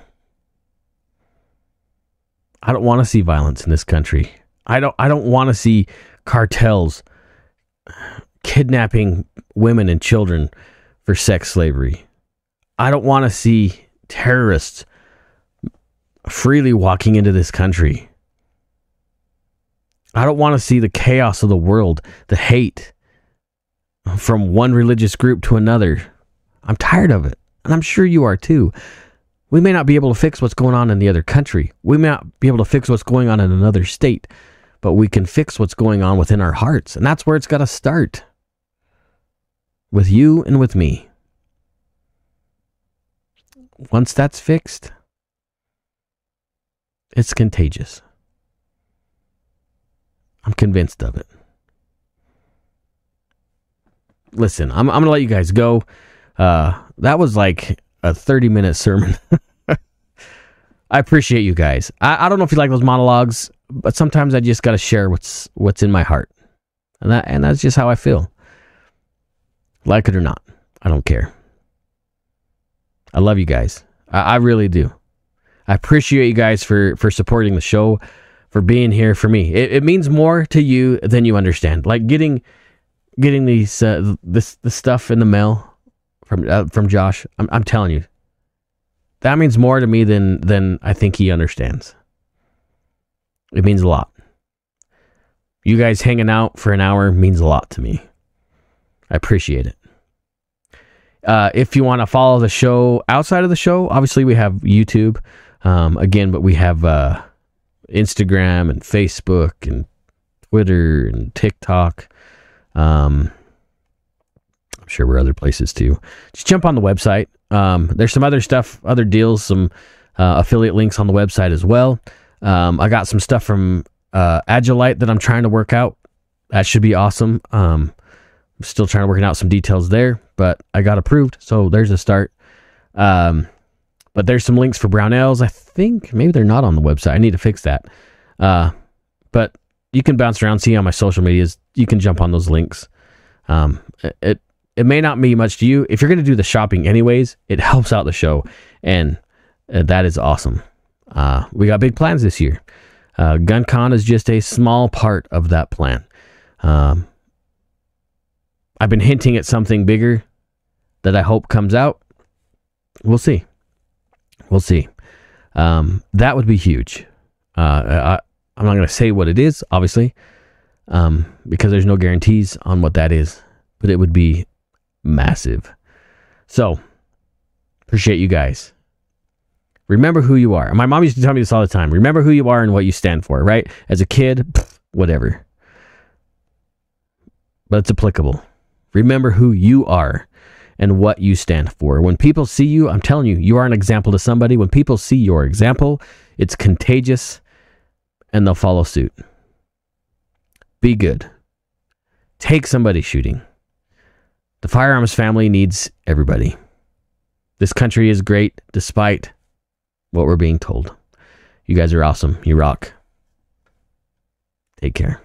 I don't want to see violence in this country. I don't want to see cartels kidnapping women and children for sex slavery. I don't want to see terrorists freely walking into this country. I don't want to see the chaos of the world, the hate from one religious group to another. I'm tired of it, and I'm sure you are too. We may not be able to fix what's going on in the other country. We may not be able to fix what's going on in another state, but we can fix what's going on within our hearts, and that's where it's got to start. With you and with me. Once that's fixed, it's contagious. I'm convinced of it. Listen, I'm going to let you guys go. That was like a 30-minute sermon. I appreciate you guys. I don't know if you like those monologues, but sometimes I just got to share what's in my heart. And that's just how I feel. Like it or not, I don't care. I love you guys. I really do. I appreciate you guys for supporting the show, for being here for me. It means more to you than you understand. Like getting these this stuff in the mail from Josh. I'm telling you, that means more to me than I think he understands. It means a lot. You guys hanging out for an hour means a lot to me. I appreciate it. If you want to follow the show outside of the show, obviously we have YouTube. Again, but we have Instagram and Facebook and Twitter and TikTok. I'm sure we're other places too. Just jump on the website. There's some other stuff, other deals, some affiliate links on the website as well. I got some stuff from Agilite that I'm trying to work out. That should be awesome. I'm still trying to work out some details there, but I got approved, so there's a start. But there's some links for Brownells. I think maybe they're not on the website. I need to fix that. But you can bounce around, see on my social medias. You can jump on those links. It may not mean much to you. If you're going to do the shopping anyways, it helps out the show, and that is awesome. We got big plans this year. GunCon is just a small part of that plan. I've been hinting at something bigger that I hope comes out. We'll see. That would be huge. I'm not going to say what it is, obviously, because there's no guarantees on what that is, but it would be massive. So, appreciate you guys. Remember who you are. My mom used to tell me this all the time. Remember who you are and what you stand for, right? As a kid, whatever. But it's applicable Remember who you are and what you stand for. When people see you, I'm telling you, you are an example to somebody. When people see your example, it's contagious and they'll follow suit. Be good. Take somebody shooting. The firearms family needs everybody. This country is great despite what we're being told. You guys are awesome. You rock. Take care.